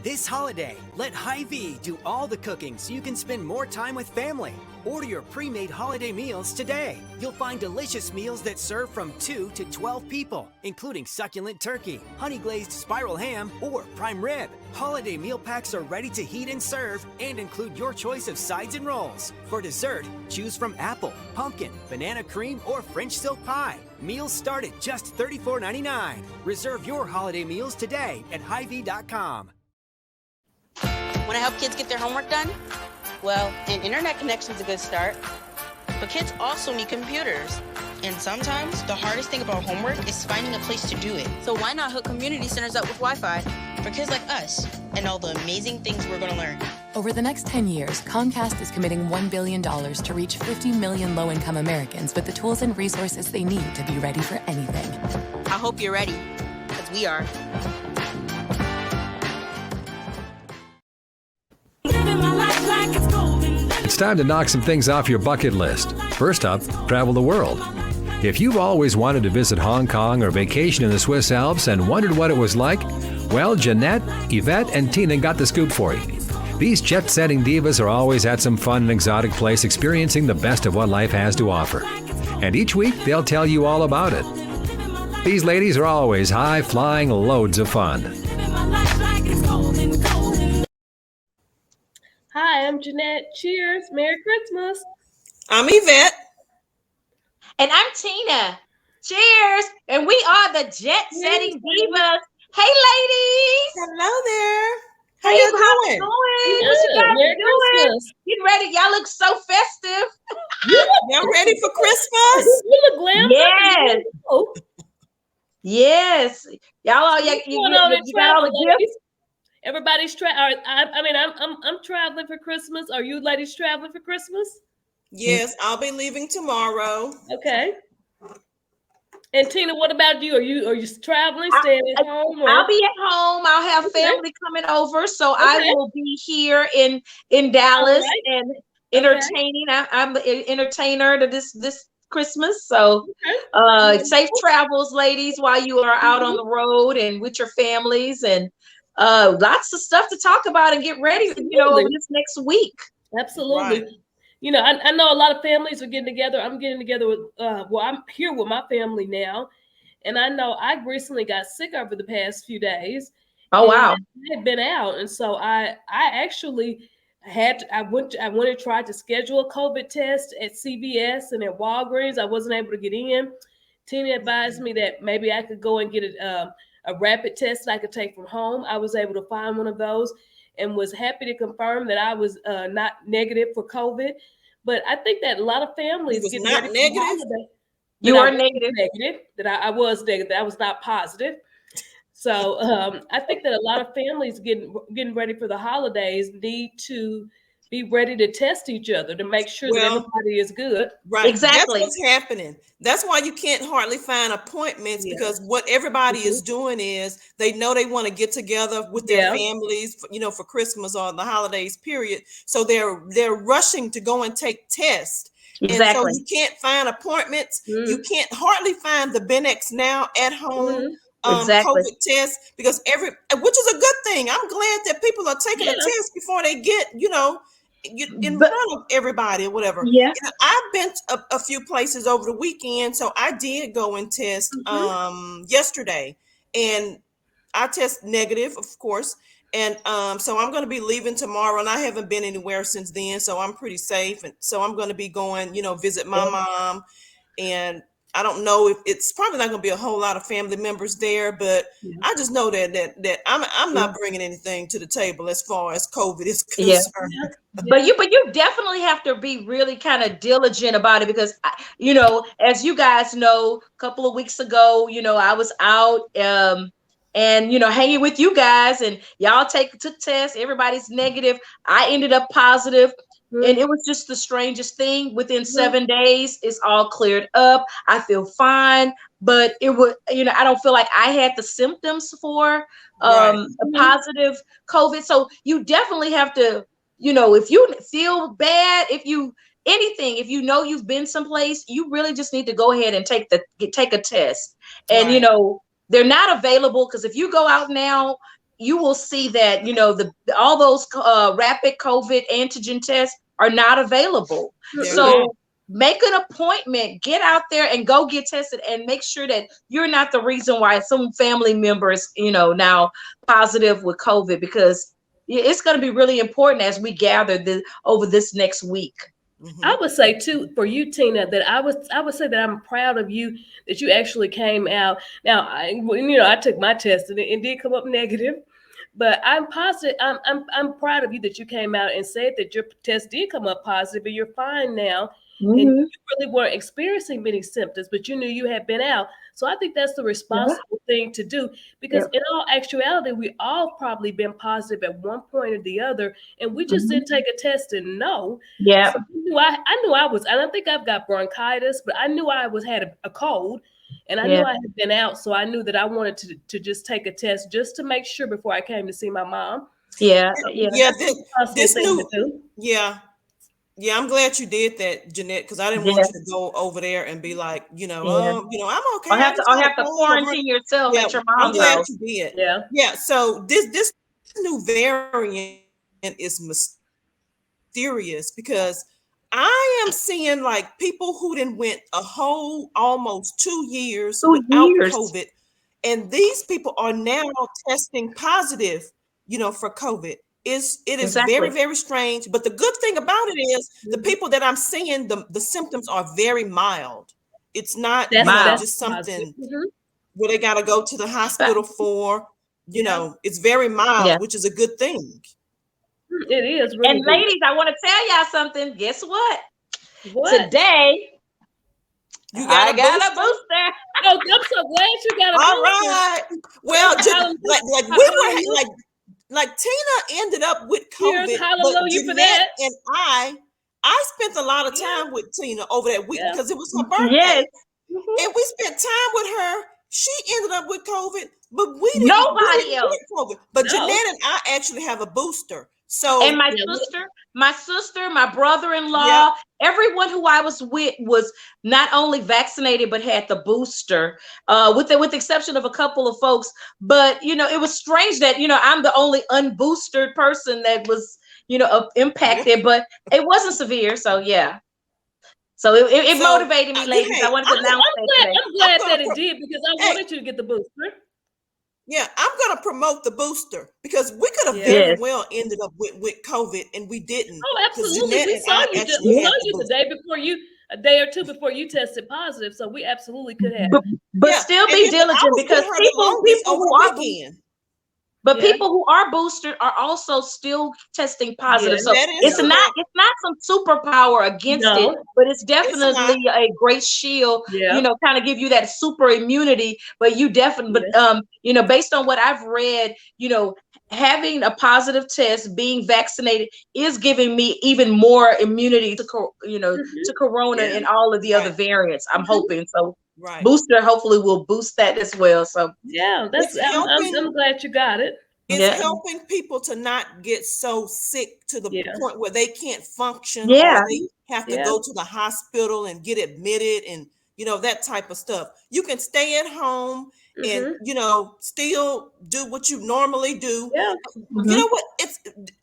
This holiday, let Hy-Vee do all the cooking so you can spend more time with family. Order your pre-made holiday meals today. You'll find delicious meals that serve from 2 to 12 people, including succulent turkey, honey-glazed spiral ham, or prime rib. Holiday meal packs are ready to heat and serve and include your choice of sides and rolls. For dessert, choose from apple, pumpkin, banana cream, or French silk pie. Meals start at just $34.99. Reserve your holiday meals today at Hy-Vee.com. Want to help kids get their homework done? Well, an internet connection is a good start. But kids also need computers. And sometimes the hardest thing about homework is finding a place to do it. So why not hook community centers up with Wi-Fi for kids like us and all the amazing things we're going to learn? Over the next 10 years, Comcast is committing $1 billion to reach 50 million low-income Americans with the tools and resources they need to be ready for anything. I hope you're ready, because we are. It's time to knock some things off your bucket list. First up, travel the world. If you've always wanted to visit Hong Kong or vacation in the Swiss Alps and wondered what it was like, well, Jeanette, Yvette, and Tina got the scoop for you. These Jet Setting Divas are always at some fun and exotic place experiencing the best of what life has to offer. And each week, they'll tell you all about it. These ladies are always high-flying loads of fun. Hi, I'm Jeanette. Cheers. Merry Christmas. I'm Yvette. And I'm Tina. Cheers. And we are the Jet Setting Divas. Hey, ladies. Hello there. How Hey, you how's doing? it going? What you guys Merry doing? Christmas. Getting ready. Y'all look so festive. Y'all ready for Christmas? You look glammed Yes. up. Oh, Yes. Y'all all you going on in got all the travel, gifts? ladies? Everybody's I'm traveling for Christmas. Are you ladies traveling for Christmas? Yes, I'll be leaving tomorrow. Okay. And Tina, what about you? Are you traveling, staying at home? I'll be at home. I'll have family coming over, so I will be here in Dallas and entertaining. I'm an entertainer to this Christmas, so safe travels, ladies, while you are out on the road and with your families, and lots of stuff to talk about and get ready, over this next week. Absolutely. Right. I know a lot of families are getting together. I'm getting together with, I'm here with my family now. And I know I recently got sick over the past few days. Oh, wow. I had been out. And so I actually I went and tried to schedule a COVID test at CVS and at Walgreens. I wasn't able to get in. Tina advised me that maybe I could go and get a rapid test that I could take from home. I was able to find one of those and was happy to confirm that I was not negative for COVID. But I think that a lot of families was get not ready negative? for holiday. You That I are was negative. That I was negative. That I was not positive. So I think that a lot of families getting ready for the holidays need to be ready to test each other to make sure that everybody is good. Right. Exactly. That's what's happening. That's why you can't hardly find appointments because what everybody is doing is they know they want to get together with their families, for Christmas or the holidays period. So they're rushing to go and take tests. Exactly. And so you can't find appointments. You can't hardly find the BenX Now at home Exactly. COVID test because which is a good thing. I'm glad that people are taking a test before they get, in front of everybody or whatever. Yeah. And I've been a few places over the weekend, so I did go and test yesterday, and I test negative, of course. And so I'm going to be leaving tomorrow, and I haven't been anywhere since then, so I'm pretty safe. And so I'm going to be going, visit my mom, and I don't know if it's probably not going to be a whole lot of family members there, but I just know that I'm not bringing anything to the table as far as COVID is concerned. But you definitely have to be really kind of diligent about it because, as you guys know, a couple of weeks ago, I was out and, hanging with you guys and y'all took tests. Everybody's negative. I ended up positive. And it was just the strangest thing. Within 7 days, it's all cleared up. I feel fine, but it would, I don't feel like I had the symptoms for a positive COVID. So you definitely have to, if you feel bad, if you you've been someplace, you really just need to go ahead and take a test. And they're not available because if you go out now, you will see that, all those rapid COVID antigen tests are not available. They're So not. make an appointment, get out there and go get tested, and make sure that you're not the reason why some family members, now positive with COVID, because it's going to be really important as we gather over this next week. Mm-hmm. I would say too, for you, Tina, that I would say that I'm proud of you that you actually came out. Now, I took my test and it did come up negative, but I'm positive. I'm proud of you that you came out and said that your test did come up positive and you're fine now. And you really weren't experiencing many symptoms, but you knew you had been out. So I think that's the responsible thing to do, because in all actuality, we all probably been positive at one point or the other, and we just didn't take a test and know. Yeah. So I knew I was. I don't think I've got bronchitis, but I knew I had a cold, and I knew I had been out. So I knew that I wanted to just take a test just to make sure before I came to see my mom. Yeah. This new. Yeah, I'm glad you did that, Jeanette, because I didn't want you to go over there and be like, I'm okay. I have to quarantine yourself at your mom's. I'm glad you did. Yeah. So this new variant is mysterious, because I am seeing like people who didn't went a whole almost 2 years without COVID, and these people are now testing positive, for COVID. It is very, very strange. But the good thing about it is the people that I'm seeing, the symptoms are very mild. It's not just something where they got to go to the hospital for, it's very mild, which is a good thing. It is. Really and ladies, I want to tell y'all something. Guess what? What? Today, I got a booster. Oh, I'm so glad you got a booster. All right. Well, just like we were like Tina ended up with COVID. Cheers, hallelujah for that. And I spent a lot of time with Tina over that week because it was her birthday. Yes. And we spent time with her. She ended up with COVID, but we didn't. Nobody else. Get COVID. But Jeanette and I actually have a booster. So and my sister, my brother-in-law, everyone who I was with was not only vaccinated but had the booster, with the exception of a couple of folks. But it was strange that I'm the only unboosted person that was impacted, but it wasn't severe. So so it motivated me, ladies. I wanted to announce that. I'm glad that it did, because I wanted you to get the booster. Yeah, I'm gonna promote the booster, because we could have very well ended up with COVID and we didn't. Oh, absolutely. We saw you the day before a day or two before you tested positive, so we absolutely could have. But still be diligent, because people who are people who are boosted are also still testing positive. So it's not some superpower against it, but it's definitely a great shield. Kind of give you that super immunity. But you definitely, based on what I've read, having a positive test, being vaccinated is giving me even more immunity to to corona and all of the other variants. I'm hoping so. Right. Booster hopefully will boost that as well. So I'm glad you got it. It's helping people to not get so sick to the point where they can't function. Yeah. Or they have to go to the hospital and get admitted and that type of stuff. You can stay at home and still do what you normally do. Yeah. You know what?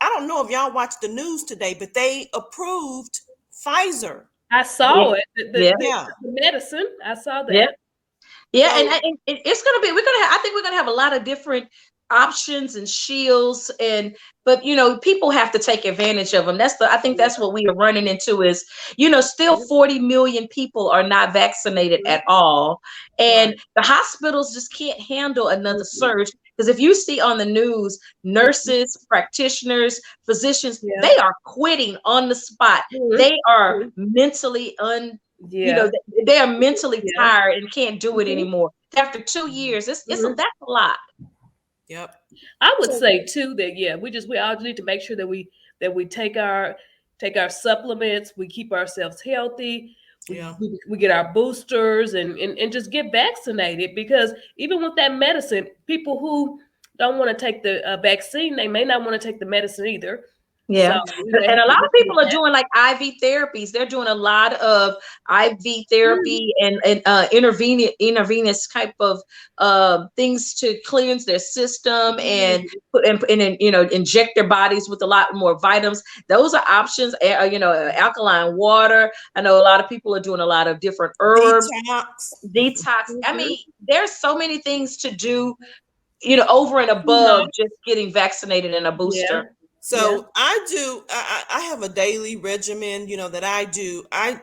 I don't know if y'all watched the news today, but they approved Pfizer. I saw it. The medicine. I saw that. Yeah, and it's gonna be. I think we're gonna have a lot of different options and shields, but people have to take advantage of them. I think that's what we are running into is, still 40 million people are not vaccinated at all, and the hospitals just can't handle another surge. Because if you see on the news, nurses, practitioners, physicians, they are quitting on the spot. They are mentally they are mentally tired and can't do it anymore. After 2 years, that's a lot. Yep. I would say too that we all need to make sure that we take our supplements, we keep ourselves healthy, we get our boosters and just get vaccinated, because even with that medicine, people who don't want to take the vaccine, they may not want to take the medicine either. Yeah. So, And a lot of people are doing like IV therapies. They're doing a lot of IV therapy and intravenous type of things to cleanse their system and put and inject their bodies with a lot more vitamins. Those are options. Alkaline water. I know a lot of people are doing a lot of different herbs. Detox. I mean, there's so many things to do, over and above just getting vaccinated and a booster. Yeah. So I have a daily regimen, that I do. I'm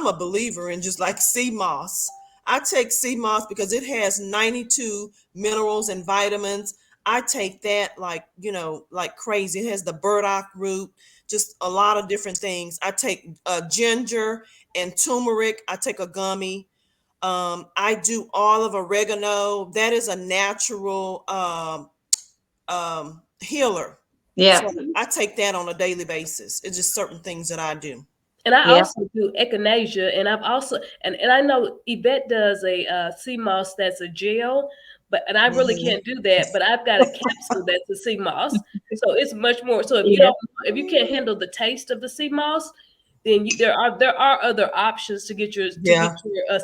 a believer in just like sea moss. I take sea moss because it has 92 minerals and vitamins. I take that like crazy. It has the burdock root, just a lot of different things. I take ginger and turmeric. I take a gummy. I do all of oregano. That is a natural healer. Yeah. So I take that on a daily basis. It's just certain things that I do. And I also do echinacea, and I've also and I know Yvette does a sea moss that's a gel, and I really can't do that. But I've got a capsule that's a sea moss, so it's much more. So if you can't handle the taste of the sea moss, then there are other options to get your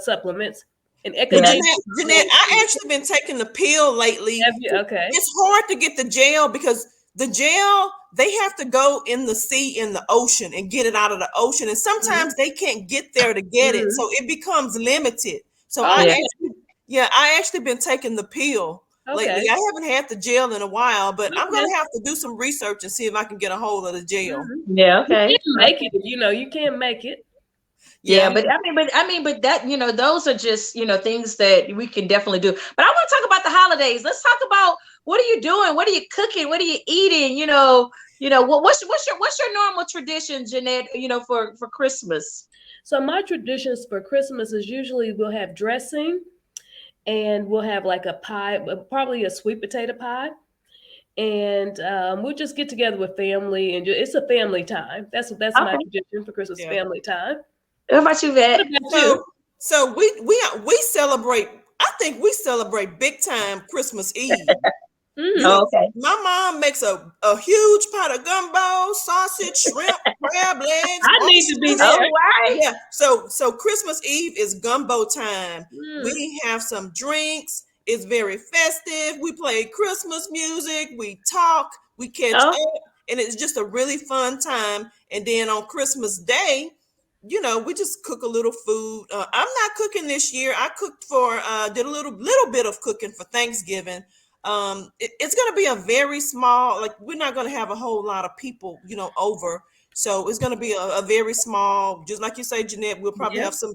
supplements. And echinacea. Jeanette, I actually been taking the pill lately. Okay. It's hard to get the gel because the gel, they have to go in the sea, in the ocean, and get it out of the ocean. And sometimes they can't get there to get it. So it becomes limited. So I actually been taking the pill lately. I haven't had the gel in a while, but I'm going to have to do some research and see if I can get a hold of the gel. Yeah. Okay. You can make it. You can't make it. Yeah, but that, those are just, things that we can definitely do. But I want to talk about the holidays. Let's talk about, what are you doing? What are you cooking? What are you eating? What's your normal tradition, Jeanette, for Christmas? So my traditions for Christmas is usually we'll have dressing and we'll have like a pie, probably a sweet potato pie. And we'll just get together with family and it's a family time. That's my tradition for Christmas, family time. What about you, Vet? So we celebrate. I think we celebrate big time Christmas Eve. Okay. My mom makes a huge pot of gumbo, sausage, shrimp, crab legs. I need to be there. Right. Yeah. So Christmas Eve is gumbo time. We have some drinks. It's very festive. We play Christmas music. We talk. We catch up, and it's just a really fun time. And then on Christmas Day, we just cook a little food. I'm not cooking this year. I cooked did a little bit of cooking for Thanksgiving. It's going to be a very small, like we're not going to have a whole lot of people, over. So it's going to be a very small, just like you say, Jeanette, we'll probably have some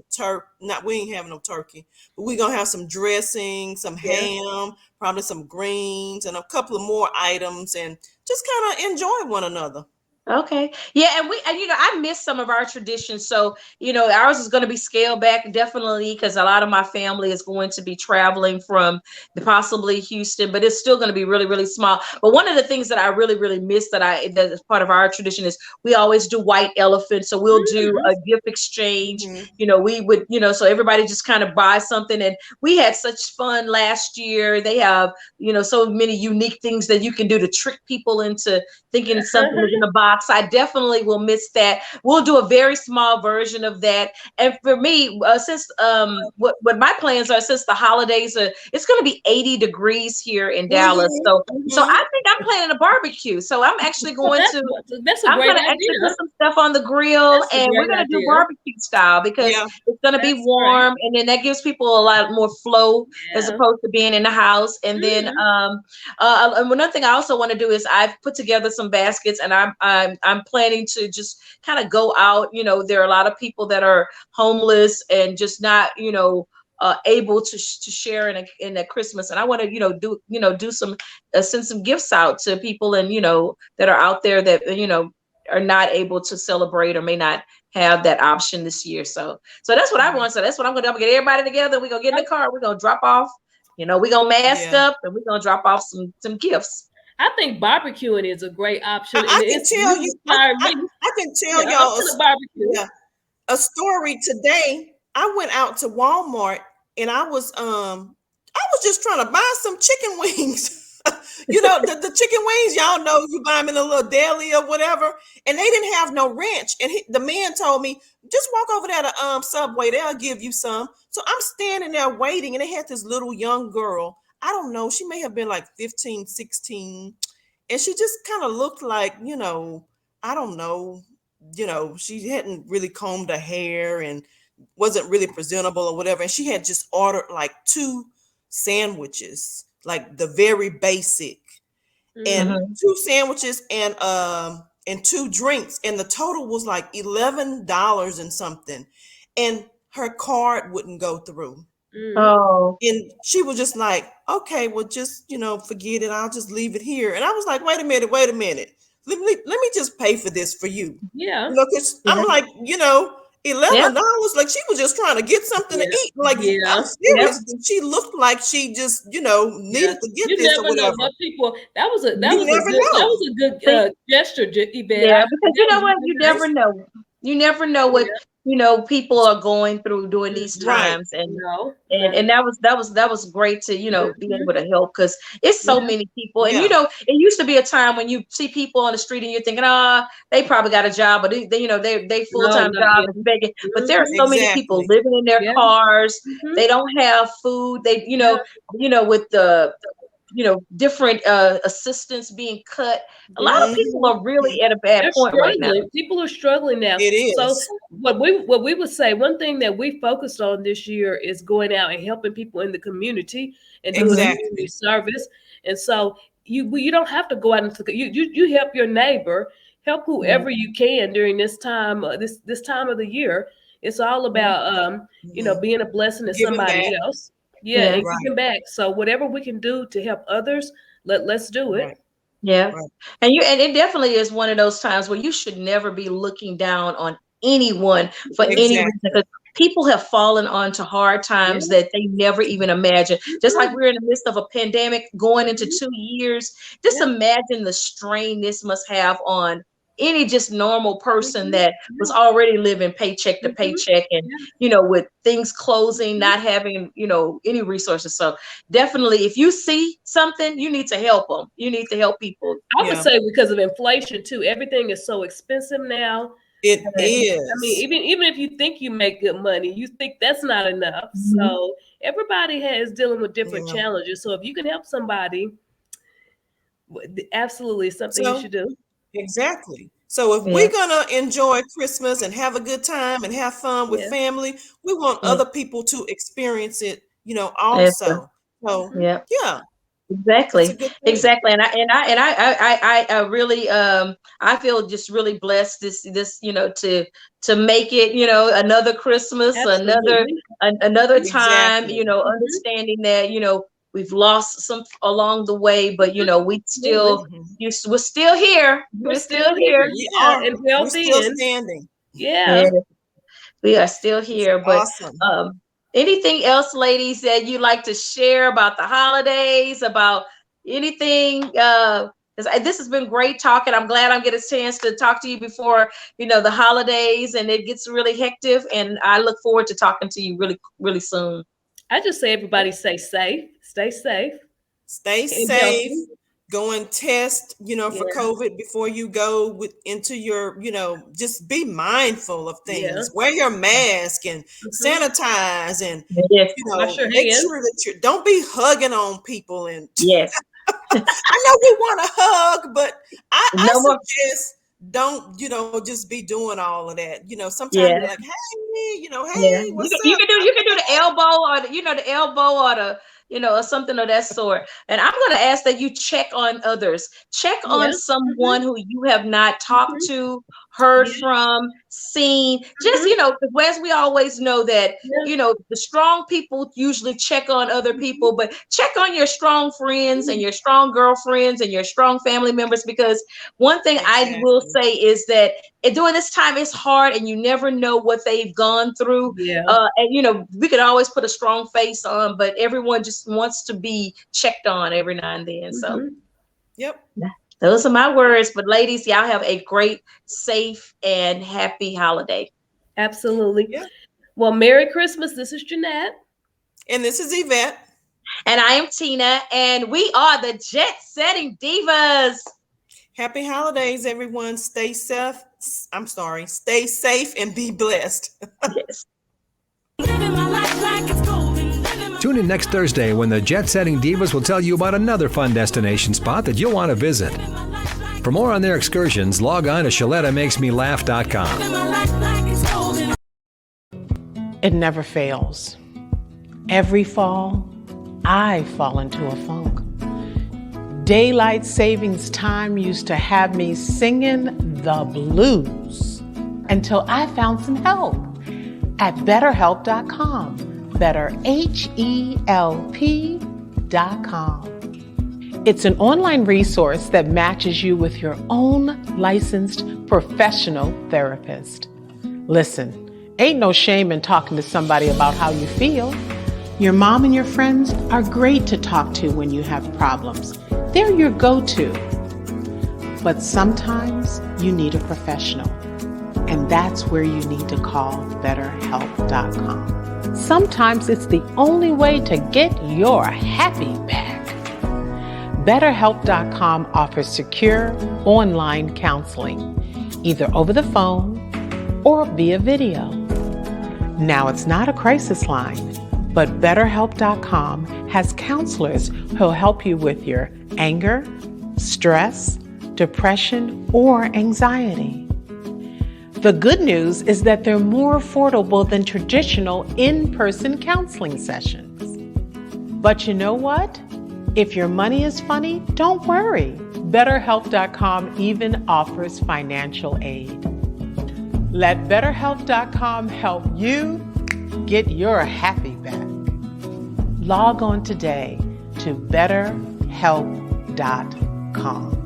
we ain't having no turkey, but we're going to have some dressing, some ham, probably some greens and a couple of more items and just kind of enjoy one another. Okay. Yeah. And I miss some of our traditions. So, ours is going to be scaled back definitely because a lot of my family is going to be traveling from possibly Houston, but it's still going to be really, really small. But one of the things that I really, really miss that is part of our tradition is we always do white elephant. So we'll do a gift exchange. We would, so everybody just kind of buy something. And we had such fun last year. They have, so many unique things that you can do to trick people into thinking something is in the box. I definitely will miss that. We'll do a very small version of that. And for me, since what my plans are, since the holidays it's going to be 80 degrees here in Dallas. So I think I'm planning a barbecue. So I'm actually going to. That's a great idea. Actually put some stuff on the grill, and we're going to do barbecue style because it's going to be warm, and then that gives people a lot more flow as opposed to being in the house. And then another thing I also want to do is I've put together some baskets, and I'm planning to just kind of go out. There are a lot of people that are homeless and just not, able to share in a Christmas. And I want to, do some, send some gifts out to people and, that are out there that, are not able to celebrate or may not have that option this year. So that's what I want. So that's what I'm going to do. I'm going to get everybody together. We're going to get in the car. We're going to drop off, we're going to mask up and we're going to drop off some gifts. I think barbecuing is a great option. I can tell y'all a story today. I went out to Walmart and I was just trying to buy some chicken wings. the chicken wings, y'all know you buy them in a little deli or whatever, and they didn't have no ranch. And the man told me, just walk over there to Subway, they'll give you some. So I'm standing there waiting, and they had this little young girl. I don't know, she may have been like 15, 16, and she just kind of looked like, I don't know, she hadn't really combed her hair and wasn't really presentable or whatever. And she had just ordered like 2 sandwiches, like the very basic, and 2 sandwiches and 2 drinks, and the total was like $11 and something, and her card wouldn't go through. Oh, And she was just like, okay, well, just forget it, I'll just leave it here. And I was like, wait a minute, let me just pay for this for you. Yeah. Because I'm like, $11, like she was just trying to get something to eat. Like, I'm serious. She looked like she just, needed to get this or whatever. Know, people, that was a good gesture, Yvette. Yeah, because you know what, you never know. You never know what people are going through during these times, and that was great to be able to help, because it's so many people, and it used to be a time when you see people on the street and you're thinking, they probably got a job, but they full-time job is begging, but there are so many people living in their cars, they don't have food, they with the different assistance being cut. A lot of people are really at a bad point right now. People are struggling now. It is. So what we would say, one thing that we focused on this year is going out and helping people in the community and doing community service. And so you don't have to go out into you help your neighbor, help whoever you can during this time, this time of the year. It's all about being a blessing to somebody else. And giving back. So whatever we can do to help others, let's do it. Right. Yeah. Right. And it definitely is one of those times where you should never be looking down on anyone for any reason, because people have fallen onto hard times that they never even imagined. Just like we're in the midst of a pandemic going into 2 years. Just imagine the strain this must have on any just normal person that was already living paycheck to paycheck, and with things closing, not having any resources. So definitely, if you see something, you need to help them. You need to help people. I would say because of inflation too, everything is so expensive now. It is. I mean, even if you think you make good money, you think that's not enough. So everybody is dealing with different challenges. So if you can help somebody, absolutely something you should do. Exactly. So if we're gonna enjoy Christmas and have a good time and have fun with family, we want other people to experience it, also. So Exactly. And I really I feel just really blessed this to make it another Christmas, another time, understanding that we've lost some along the way, but we still we're still here. We're still here. And we're still standing. We are still here. But awesome. Anything else, ladies, that you like to share about the holidays, about anything? This has been great talking. I'm glad I'm getting a chance to talk to you before the holidays and it gets really hectic. And I look forward to talking to you really, really soon. I just say everybody stay safe. Stay safe. Stay safe. Go and test, for COVID before you go into your, just be mindful of things. Wear your mask and sanitize and, make sure that don't be hugging on people. And I know we want to hug, but I suggest don't, just be doing all of that. Sometimes you're like, hey, what's up? You can do the elbow or the elbow or the or something of that sort. And I'm going to ask that you check on others. Check on someone who you have not talked to, heard from, seen. Just, as we always know that, the strong people usually check on other people, but check on your strong friends and your strong girlfriends and your strong family members, because one thing I will say is that during this time, it's hard and you never know what they've gone through. And, we could always put a strong face on, but everyone just wants to be checked on every now and then. So, those are my words. But ladies, y'all have a great, safe, and happy holiday. Absolutely. Well, Merry Christmas. This is Jeanette. And this is Yvette. And I am Tina, and we are the Jet Setting Divas. Happy holidays, everyone. Stay safe and be blessed. Yes. Tune in next Thursday when the Jet Setting Divas will tell you about another fun destination spot that you'll want to visit. For more on their excursions, log on to ShalettaMakesMeLaugh.com. It never fails. Every fall, I fall into a funk. Daylight savings time used to have me singing the blues until I found some help at BetterHelp.com. BetterHelp.com. It's an online resource that matches you with your own licensed professional therapist. Listen, ain't no shame in talking to somebody about how you feel. Your mom and your friends are great to talk to when you have problems. They're your go-to. But sometimes you need a professional, and that's where you need to call BetterHelp.com. Sometimes it's the only way to get your happy back. BetterHelp.com offers secure online counseling, either over the phone or via video. Now, it's not a crisis line, but BetterHelp.com has counselors who'll help you with your anger, stress, depression, or anxiety. The good news is that they're more affordable than traditional in-person counseling sessions. But you know what? If your money is funny, don't worry. BetterHelp.com even offers financial aid. Let BetterHelp.com help you get your happy back. Log on today to BetterHelp.com.